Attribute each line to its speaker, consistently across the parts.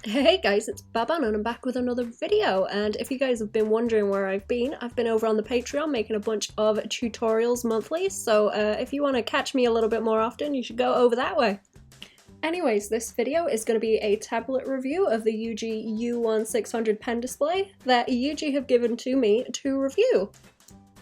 Speaker 1: Hey guys, it's Baban and I'm back with another video, and if you guys have been wondering where I've been over on the Patreon making a bunch of tutorials monthly, so if you want to catch me a little bit more often, you should go over that way. Anyways, this video is going to be a tablet review of the UGEE U1600 pen display that UGEE have given to me to review.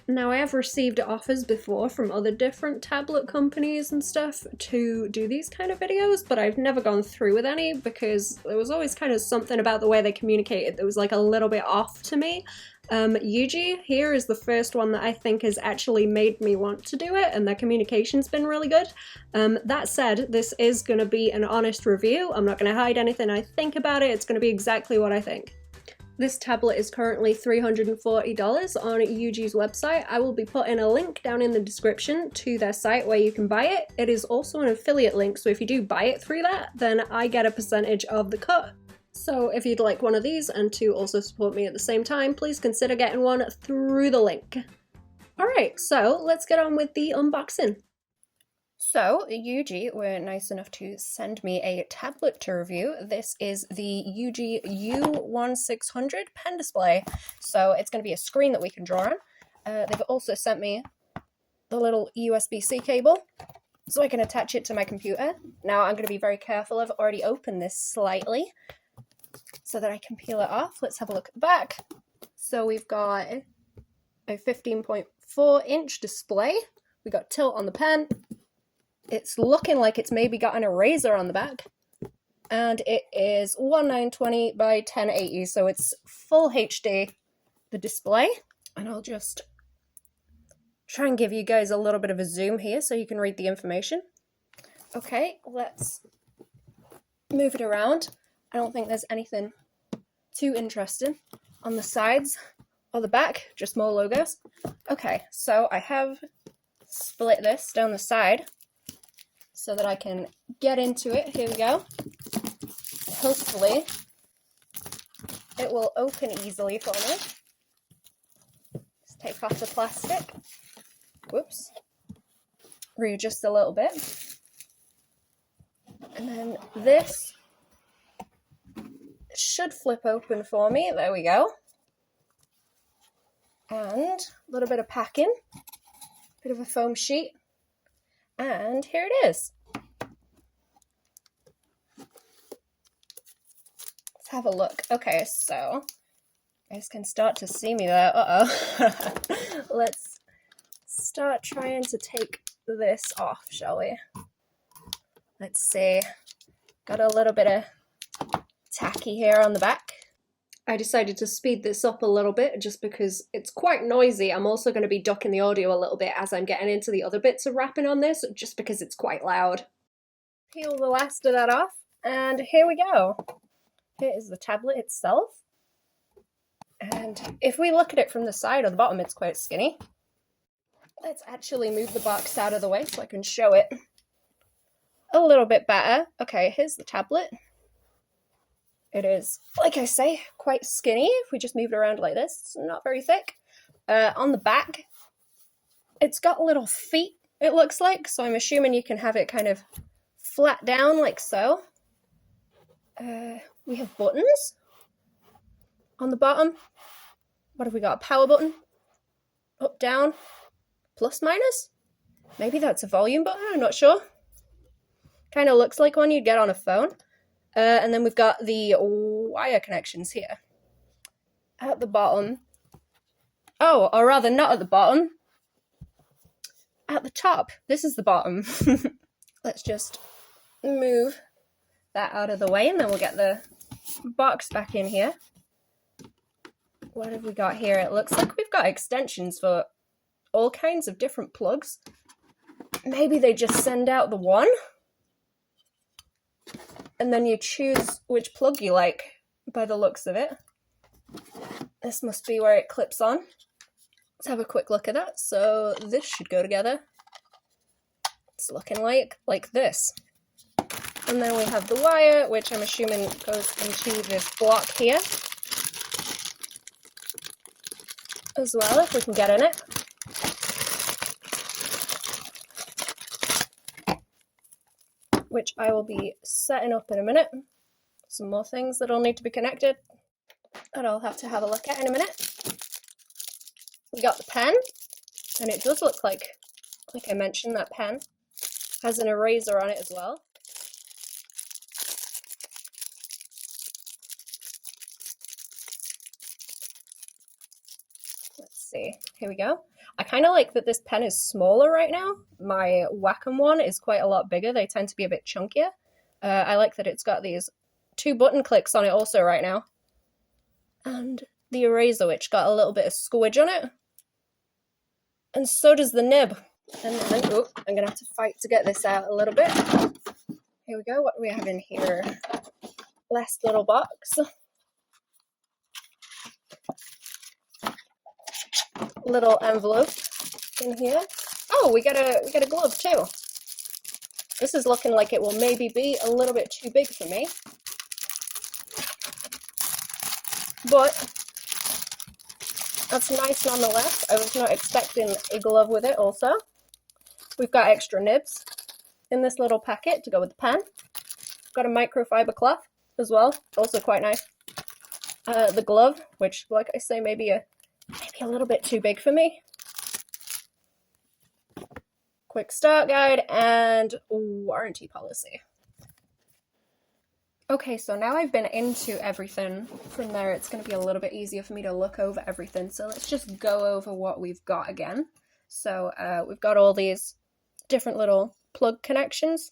Speaker 1: Now, I have received offers before from other different tablet companies and stuff to do these kind of videos, but I've never gone through with any because there was always kind of something about the way they communicated that was like a little bit off to me. UGEE here is the first one that I think has actually made me want to do it, and their communication's been really good. That said, this is going to be an honest review. I'm not going to hide anything I think about it. It's going to be exactly what I think. This tablet is currently $340 on UGEE's website. I will be putting a link down in the description to their site where you can buy it. It is also an affiliate link, so if you do buy it through that, then I get a percentage of the cut. So if you'd like one of these and to also support me at the same time, please consider getting one through the link. Alright, so let's get on with the unboxing. So, UGEE were nice enough to send me a tablet to review. This is the UGEE U1600 pen display. So it's going to be a screen that we can draw on. They've also sent me the little USB-C cable so I can attach it to my computer. Now I'm going to be very careful. I've already opened this slightly so that I can peel it off. Let's have a look at the back. So we've got a 15.4-inch display. We got tilt on the pen. It's looking like it's maybe got an eraser on the back, and it is 1920 by 1080, so it's full HD, the display. And I'll just try and give you guys a little bit of a zoom here so you can read the information. Okay, let's move it around. I don't think there's anything too interesting on the sides or the back, just more logos. Okay, so I have split this down the side so that I can get into it. Here we go. Hopefully it will open easily for me. Just take off the plastic. Whoops. Readjust a little bit. And then this should flip open for me. There we go. And a little bit of packing. Bit of a foam sheet. And here it is. Let's have a look. Okay, so you guys can start to see me there. Uh-oh. Let's start trying to take this off, shall we? Let's see. Got a little bit of tacky here on the back. I decided to speed this up a little bit just because it's quite noisy. I'm also going to be ducking the audio a little bit as I'm getting into the other bits of wrapping on this, just because it's quite loud. Peel the last of that off, and here we go. Here is the tablet itself. And if we look at it from the side or the bottom, it's quite skinny. Let's actually move the box out of the way so I can show it a little bit better. Okay, here's the tablet. It is, like I say, quite skinny. If we just move it around like this, it's not very thick. On the back, it's got little feet, it looks like, so I'm assuming you can have it kind of flat down like so. We have buttons on the bottom. What have we got? A power button? Up, down, plus, minus? Maybe that's a volume button, I'm not sure. Kind of looks like one you'd get on a phone. And then we've got the wire connections here. At the bottom. Oh, or rather not at the bottom. At the top. This is the bottom. Let's just move that out of the way and then we'll get the box back in here. What have we got here? It looks like we've got extensions for all kinds of different plugs. Maybe they just send out the one. And then you choose which plug you like by the looks of it. This must be where it clips on. Let's have a quick look at that. So this should go together. It's looking like this. And then we have the wire, which I'm assuming goes into this block here as well, if we can get in it. Which I will be setting up in a minute. some more things that'll need to be connected that I'll have to have a look at in a minute. We got the pen, and it does look like I mentioned, that pen has an eraser on it as well. Let's see, here we go. I kind of like that this pen is smaller right now. My Wacom one is quite a lot bigger. They tend to be a bit chunkier. I like that it's got these 2 button clicks on it also right now. And the eraser, which got a little bit of squidge on it. And so does the nib. And then, oh, I'm going to have to fight to get this out a little bit. Here we go. What do we have in here? Last little box. Little envelope in here. Oh, we got a glove too. This is looking like it will maybe be a little bit too big for me. But that's nice nonetheless. I was not expecting a glove with it also. We've got extra nibs in this little packet to go with the pen. Got a microfiber cloth as well, also quite nice. The glove, which, like I say, maybe a little bit too big for me. Quick start guide and warranty policy. Okay, so now I've been into everything from there, it's going to be a little bit easier for me to look over everything. So let's just go over what we've got again. So we've got all these different little plug connections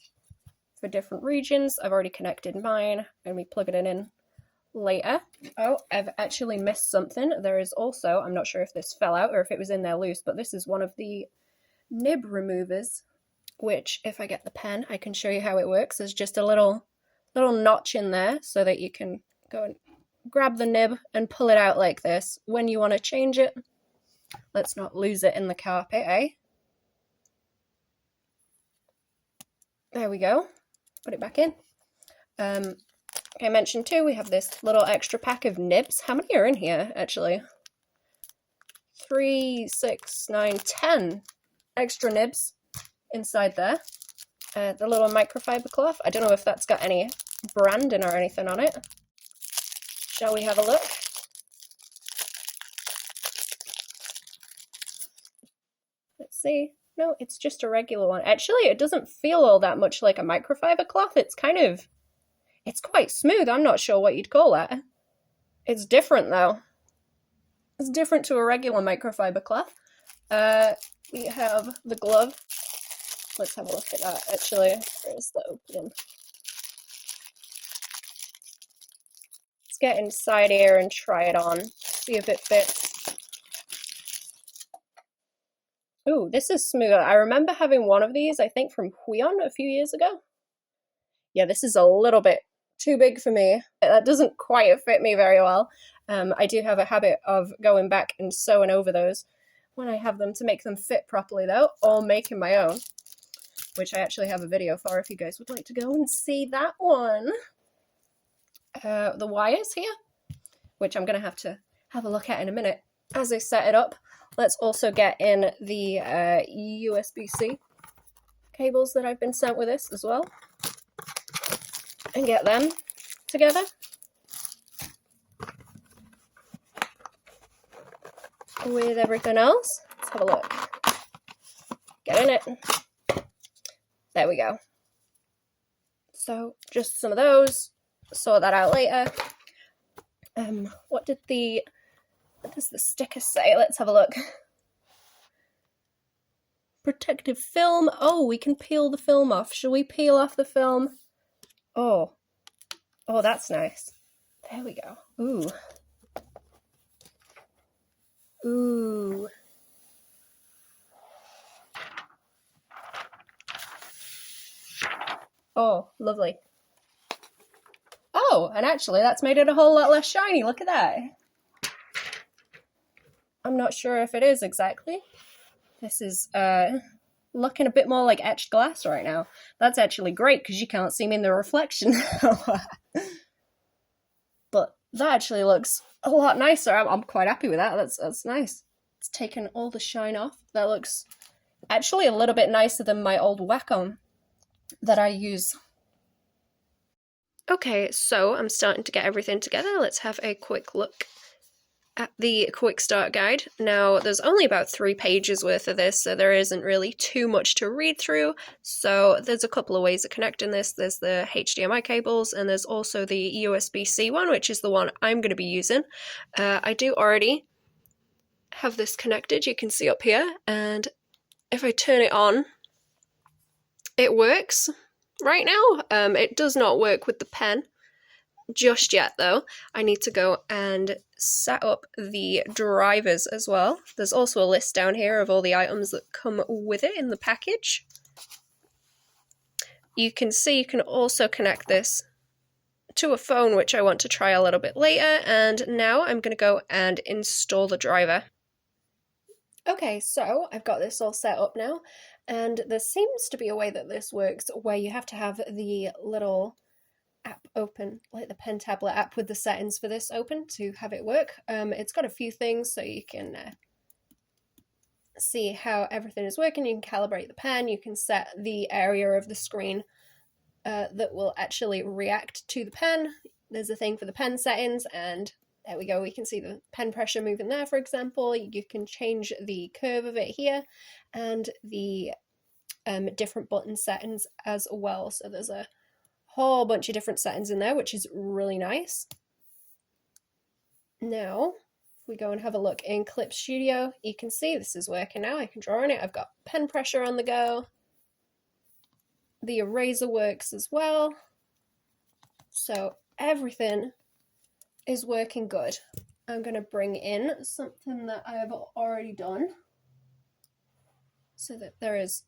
Speaker 1: for different regions. I've already connected mine, and we plug it in later. Oh, I've actually missed something. There is also, I'm not sure if this fell out or if it was in there loose, but this is one of the nib removers, which if I get the pen, I can show you how it works. There's just a little notch in there so that you can go and grab the nib and pull it out like this when you want to change it. Let's not lose it in the carpet, eh? There we go. Put it back in. I mentioned too, we have this little extra pack of nibs. How many are in here, actually? 3, 6, 9, 10 extra nibs inside there. The little microfiber cloth. I don't know if that's got any branding or anything on it. Shall we have a look? Let's see. No, it's just a regular one. Actually, it doesn't feel all that much like a microfiber cloth. It's quite smooth. I'm not sure what you'd call that. It's different though. It's different to a regular microfiber cloth. We have the glove. Let's have a look at that, actually. Where's the opening? Let's get inside here and try it on. See if it fits. Ooh, this is smoother. I remember having one of these, I think from Huion a few years ago. Yeah, this is a little bit too big for me. That doesn't quite fit me very well. I do have a habit of going back and sewing over those when I have them to make them fit properly though, or making my own, which I actually have a video for if you guys would like to go and see that one. The wires here, which I'm going to have a look at in a minute as I set it up. Let's also get in the USB-C cables that I've been sent with this as well, and get them together. With everything else, let's have a look. Get in it. There we go. So just some of those. Sort that out later. What does the sticker say? Let's have a look. Protective film. Oh, we can peel the film off. Shall we peel off the film? Oh, that's nice. There we go. Ooh. Oh, lovely. Oh, and actually that's made it a whole lot less shiny. Look at that. I'm not sure if it is exactly. This is looking a bit more like etched glass right now. That's actually great because you can't see me in the reflection. But that actually looks a lot nicer. I'm quite happy with that. That's nice. It's taken all the shine off. That looks actually a little bit nicer than my old Wacom that I use. Okay, so I'm starting to get everything together. Let's have a quick look at the quick start guide. Now, there's only about 3 pages worth of this, so there isn't really too much to read through. So there's a couple of ways of connecting this. There's the HDMI cables, and there's also the USB-C one, which is the one I'm going to be using. I do already have this connected, you can see up here, and if I turn it on, it works right now. It does not work with the pen just yet though. I need to go and set up the drivers as well. There's also a list down here of all the items that come with it in the package. You can see you can also connect this to a phone, which I want to try a little bit later, and now I'm going to go and install the driver. Okay, so I've got this all set up now, and there seems to be a way that this works where you have to have the little app open, like the pen tablet app with the settings for this open to have it work. It's got a few things so you can see how everything is working. You can calibrate the pen, you can set the area of the screen that will actually react to the pen. There's a thing for the pen settings, and there we go, we can see the pen pressure moving there, for example. You can change the curve of it here, and the different button settings as well. So there's a whole bunch of different settings in there, which is really nice. Now, if we go and have a look in Clip Studio, you can see this is working now. I can draw on it. I've got pen pressure on the go. The eraser works as well. So everything is working good. I'm going to bring in something that I have already done so that there is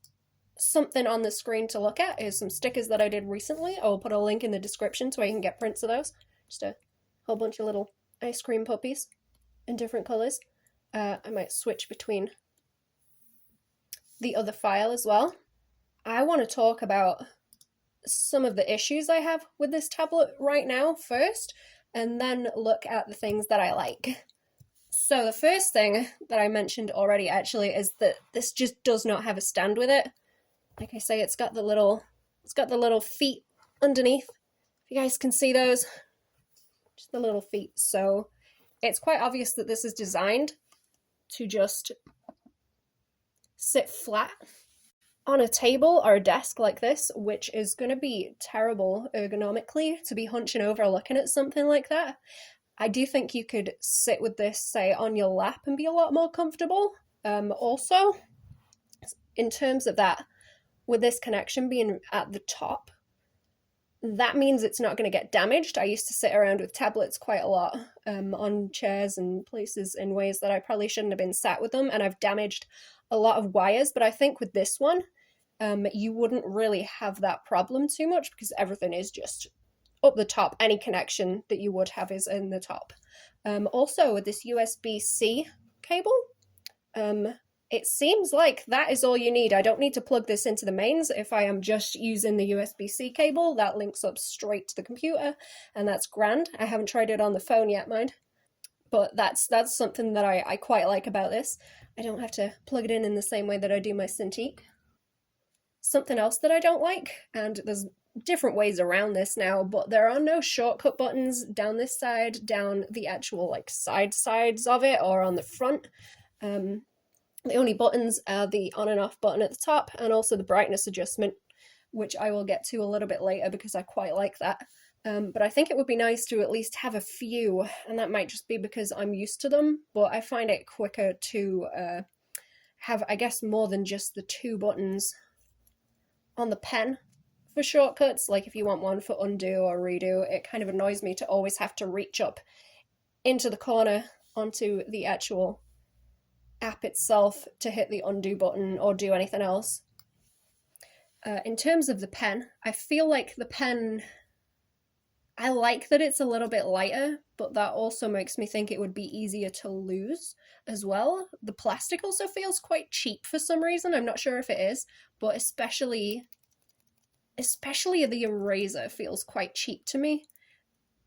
Speaker 1: something on the screen to look at. Is some stickers that I did recently. I will put a link in the description so you can get prints of those. Just a whole bunch of little ice cream puppies in different colours. I might switch between the other file as well. I want to talk about some of the issues I have with this tablet right now first, and then look at the things that I like. So the first thing that I mentioned already actually is that this just does not have a stand with it. Like I say, it's got the little feet underneath. If you guys can see those, just the little feet. So it's quite obvious that this is designed to just sit flat on a table or a desk like this, which is going to be terrible ergonomically to be hunching over looking at something like that. I do think you could sit with this, say, on your lap and be a lot more comfortable. Also, in terms of that, with this connection being at the top, that means it's not going to get damaged. I used to sit around with tablets quite a lot on chairs and places in ways that I probably shouldn't have been sat with them, and I've damaged a lot of wires. But I think with this one, you wouldn't really have that problem too much because everything is just up the top. Any connection that you would have is in the top. Also, with this USB-C cable, it seems like that is all you need. I don't need to plug this into the mains. If I am just using the USB-C cable, that links up straight to the computer, and that's grand. I haven't tried it on the phone yet, mind. But that's something that I quite like about this. I don't have to plug it in the same way that I do my Cintiq. Something else that I don't like, and there's different ways around this now, but there are no shortcut buttons down this side, down the actual like sides of it, or on the front. The only buttons are the on and off button at the top, and also the brightness adjustment, which I will get to a little bit later because I quite like that. But I think it would be nice to at least have a few, and that might just be because I'm used to them, but I find it quicker to have, I guess, more than just the 2 buttons on the pen for shortcuts. Like if you want one for undo or redo, it kind of annoys me to always have to reach up into the corner onto the actual app itself to hit the undo button or do anything else. In terms of the pen, I feel like the pen, I like that it's a little bit lighter, but that also makes me think it would be easier to lose as well. The plastic also feels quite cheap for some reason. I'm not sure if it is, but especially the eraser feels quite cheap to me.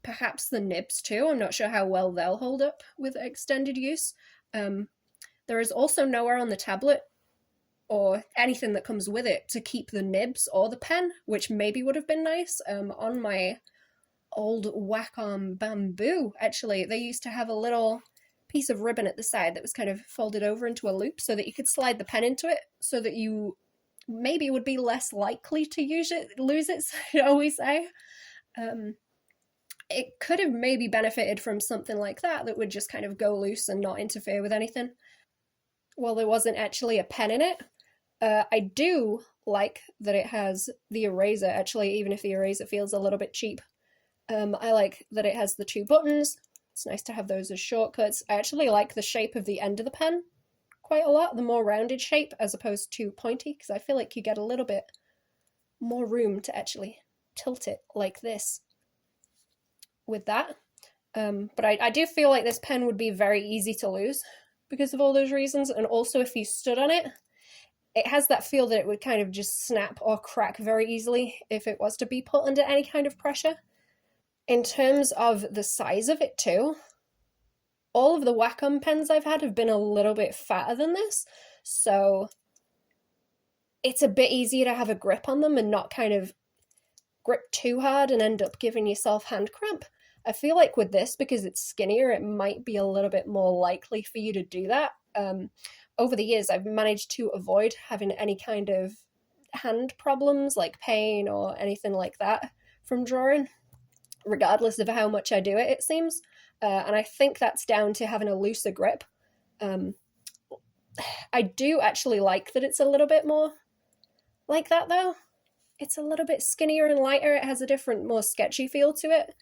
Speaker 1: Perhaps the nibs too. I'm not sure how well they'll hold up with extended use. There is also nowhere on the tablet or anything that comes with it to keep the nibs or the pen, which maybe would have been nice. On my old Wacom bamboo, actually. They used to have a little piece of ribbon at the side that was kind of folded over into a loop so that you could slide the pen into it so that you maybe would be less likely to lose it, shall we say. It could have maybe benefited from something like that would just kind of go loose and not interfere with anything. Well, there wasn't actually a pen in it. I do like that it has the eraser, actually, even if the eraser feels a little bit cheap. I like that it has the two buttons. It's nice to have those as shortcuts. I actually like the shape of the end of the pen quite a lot, the more rounded shape as opposed to pointy, because I feel like you get a little bit more room to actually tilt it like this with that. But I do feel like this pen would be very easy to lose because of all those reasons, and also if you stood on it, it has that feel that it would kind of just snap or crack very easily if it was to be put under any kind of pressure. In terms of the size of it too, all of the Wacom pens I've had have been a little bit fatter than this, so it's a bit easier to have a grip on them and not kind of grip too hard and end up giving yourself hand cramp. I feel like with this, because it's skinnier, it might be a little bit more likely for you to do that. Over the years, I've managed to avoid having any kind of hand problems like pain or anything like that from drawing, regardless of how much I do it, it seems. And I think that's down to having a looser grip. I do actually like that it's a little bit more like that, though. It's a little bit skinnier and lighter. It has a different, more sketchy feel to it,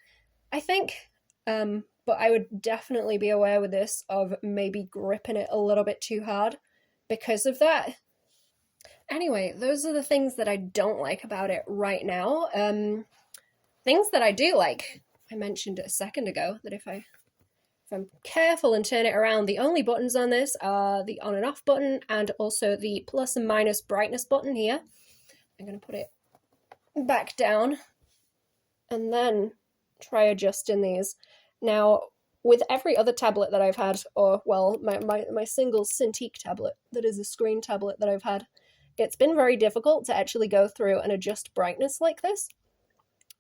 Speaker 1: I think. But I would definitely be aware with this of maybe gripping it a little bit too hard because of that. Anyway, those are the things that I don't like about it right now. Things that I do like, I mentioned a second ago that if I'm careful and turn it around, the only buttons on this are the on and off button and also the plus and minus brightness button here. I'm going to put it back down and then try adjusting these. Now, with every other tablet that I've had, or well, my single Cintiq tablet that is a screen tablet that I've had, it's been very difficult to actually go through and adjust brightness like this.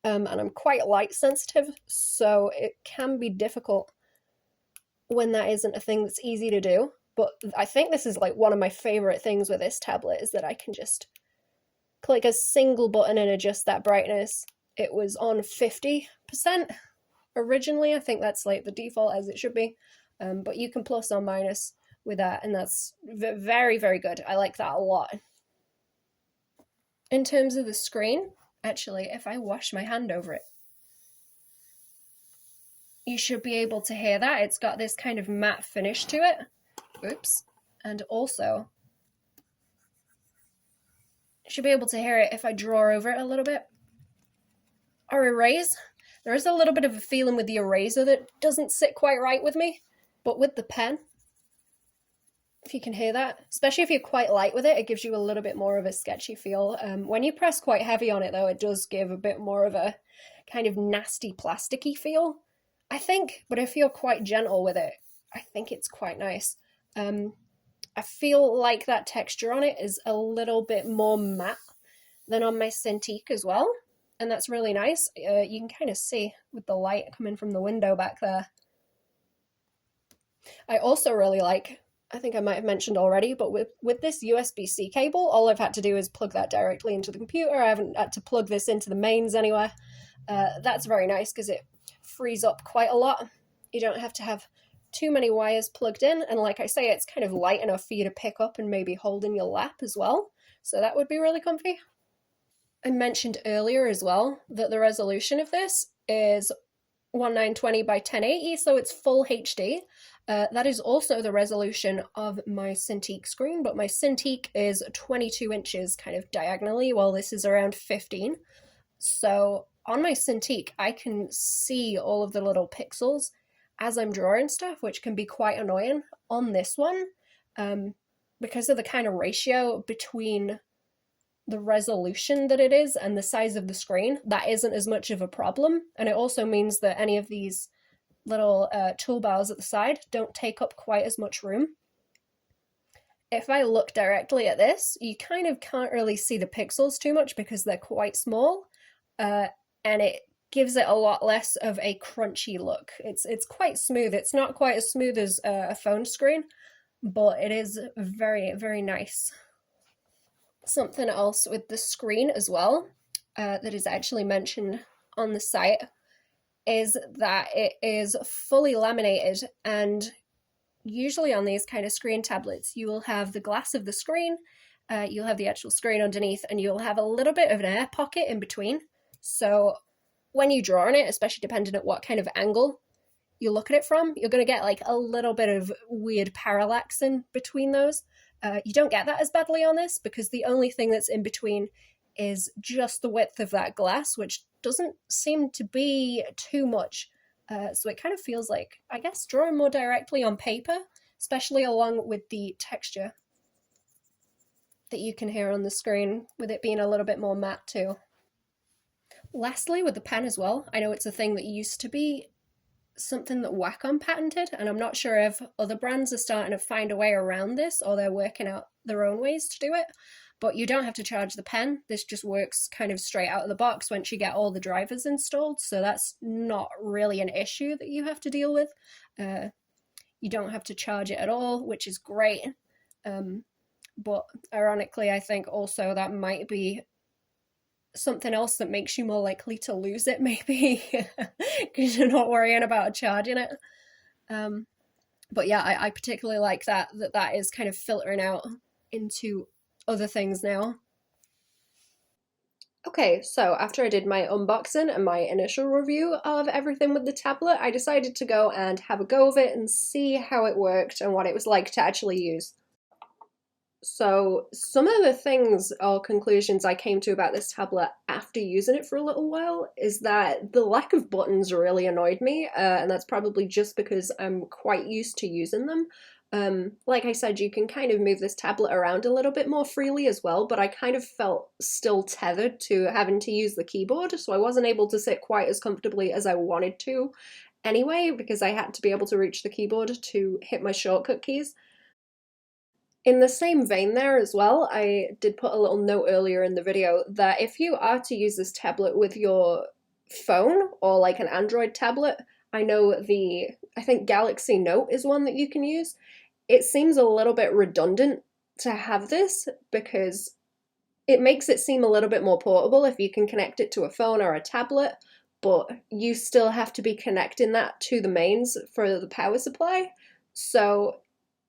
Speaker 1: And I'm quite light sensitive, so it can be difficult when that isn't a thing that's easy to do. But I think this is like one of my favorite things with this tablet is that I can just click a single button and adjust that brightness. It was on 50% originally. I think that's like the default as it should be. But you can plus or minus with that, and that's very, very good. I like that a lot. In terms of the screen, actually, if I wash my hand over it, you should be able to hear that. It's got this kind of matte finish to it. Oops. And also, you should be able to hear it if I draw over it a little bit. Or erase. There is a little bit of a feeling with the eraser that doesn't sit quite right with me. But with the pen, if you can hear that, especially if you're quite light with it, it gives you a little bit more of a sketchy feel. When you press quite heavy on it, though, it does give a bit more of a kind of nasty plasticky feel, I think. But if you're quite gentle with it, I think it's quite nice. I feel like that texture on it is a little bit more matte than on my Cintiq as well. And that's really nice. You can kind of see with the light coming from the window back there. I also really like, I think I might have mentioned already, but with this USB-C cable, all I've had to do is plug that directly into the computer. I haven't had to plug this into the mains anywhere. That's very nice because it frees up quite a lot. You don't have to have too many wires plugged in, and like I say, it's kind of light enough for you to pick up and maybe hold in your lap as well. So that would be really comfy. I mentioned earlier as well that the resolution of this is 1920 by 1080, so it's full HD. That is also the resolution of my Cintiq screen, but my Cintiq is 22 inches kind of diagonally, while this is around 15. So on my Cintiq, I can see all of the little pixels as I'm drawing stuff, which can be quite annoying. On this one, because of the kind of ratio between the resolution that it is and the size of the screen, that isn't as much of a problem. And it also means that any of these little toolbars at the side don't take up quite as much room. If I look directly at this, you kind of can't really see the pixels too much because they're quite small, and it gives it a lot less of a crunchy look. It's quite smooth. It's not quite as smooth as a phone screen, but it is very, very nice. Something else with the screen as well, that is actually mentioned on the site, is that it is fully laminated, and usually on these kind of screen tablets you will have the glass of the screen, you'll have the actual screen underneath, and you'll have a little bit of an air pocket in between. So when you draw on it, especially depending on what kind of angle you look at it from, you're going to get like a little bit of weird parallax in between those. You don't get that as badly on this because the only thing that's in between is just the width of that glass, which doesn't seem to be too much. So it kind of feels like, I guess, drawing more directly on paper, especially along with the texture that you can hear on the screen, with it being a little bit more matte too. Lastly, with the pen as well, I know it's a thing that used to be something that Wacom patented, and I'm not sure if other brands are starting to find a way around this or they're working out their own ways to do it, but you don't have to charge the pen. This just works kind of straight out of the box once you get all the drivers installed, so that's not really an issue that you have to deal with. You don't have to charge it at all, which is great. But ironically, I think also that might be something else that makes you more likely to lose it, maybe, because you're not worrying about charging it. But yeah, I particularly like that is kind of filtering out into other things now. Okay, so after I did my unboxing and my initial review of everything with the tablet, I decided to go and have a go of it and see how it worked and what it was like to actually use. So some of the things or conclusions I came to about this tablet after using it for a little while is that the lack of buttons really annoyed me, and that's probably just because I'm quite used to using them. Like I said, you can kind of move this tablet around a little bit more freely as well, but I kind of felt still tethered to having to use the keyboard, so I wasn't able to sit quite as comfortably as I wanted to anyway, because I had to be able to reach the keyboard to hit my shortcut keys. In the same vein there as well, I did put a little note earlier in the video that if you are to use this tablet with your phone or like an Android tablet, I think Galaxy Note is one that you can use. It seems a little bit redundant to have this because it makes it seem a little bit more portable if you can connect it to a phone or a tablet, but you still have to be connecting that to the mains for the power supply. So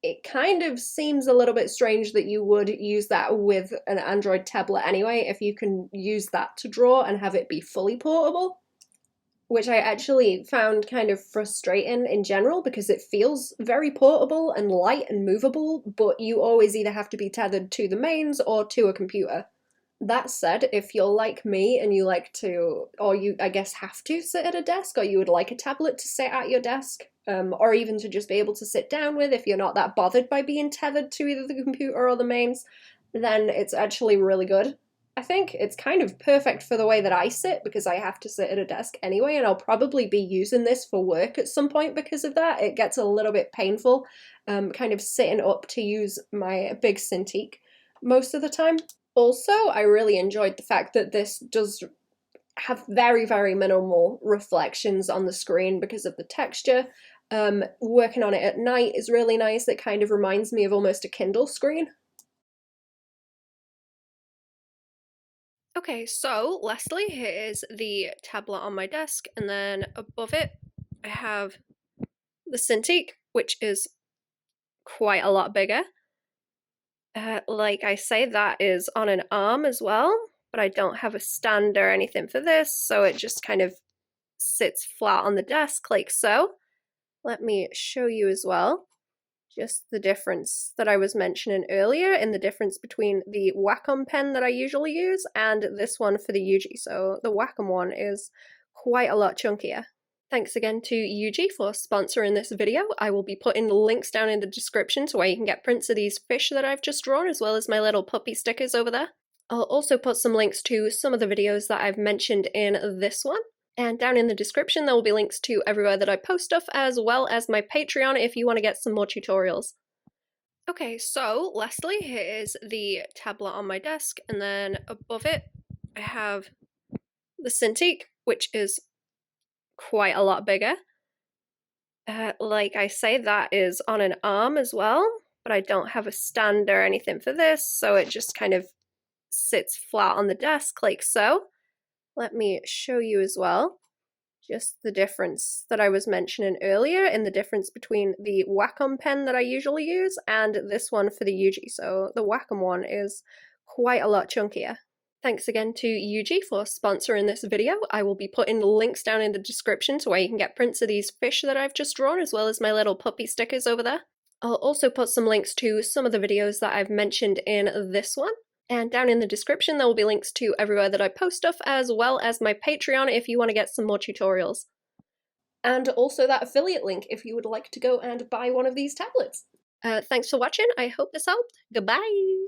Speaker 1: it kind of seems a little bit strange that you would use that with an Android tablet anyway, if you can use that to draw and have it be fully portable, which I actually found kind of frustrating in general because it feels very portable and light and movable, but you always either have to be tethered to the mains or to a computer. That said, if you're like me and you like to, or you, I guess, have to sit at a desk, or you would like a tablet to sit at your desk, or even to just be able to sit down with if you're not that bothered by being tethered to either the computer or the mains, then it's actually really good. I think it's kind of perfect for the way that I sit because I have to sit at a desk anyway, and I'll probably be using this for work at some point because of that. It gets a little bit painful, kind of sitting up to use my big Cintiq most of the time. Also, I really enjoyed the fact that this does have very, very minimal reflections on the screen because of the texture. Working on it at night is really nice. It kind of reminds me of almost a Kindle screen. Okay, so lastly, here is the tablet on my desk, and then above it I have the Cintiq, which is quite a lot bigger. Like I say, that is on an arm as well, but I don't have a stand or anything for this, so it just kind of sits flat on the desk like so. Let me show you as well just the difference that I was mentioning earlier in the difference between the Wacom pen that I usually use and this one for the UGEE. So the Wacom one is quite a lot chunkier. Thanks again to UGEE for sponsoring this video. I will be putting links down in the description to where you can get prints of these fish that I've just drawn, as well as my little puppy stickers over there. I'll also put some links to some of the videos that I've mentioned in this one. And down in the description there will be links to everywhere that I post stuff, as well as my Patreon if you want to get some more tutorials. Okay, so lastly, here is the tablet on my desk, and then above it I have the Cintiq, which is quite a lot bigger. Like I say, that is on an arm as well, but I don't have a stand or anything for this, so it just kind of sits flat on the desk like so. Let me show you as well just the difference that I was mentioning earlier in the difference between the Wacom pen that I usually use and this one for the UGEE. So the Wacom one is quite a lot chunkier. Thanks again to UGEE for sponsoring this video. I will be putting links down in the description to where you can get prints of these fish that I've just drawn, as well as my little puppy stickers over there. I'll also put some links to some of the videos that I've mentioned in this one. And down in the description there will be links to everywhere that I post stuff, as well as my Patreon if you want to get some more tutorials. And also that affiliate link if you would like to go and buy one of these tablets. Thanks for watching, I hope this helped. Goodbye!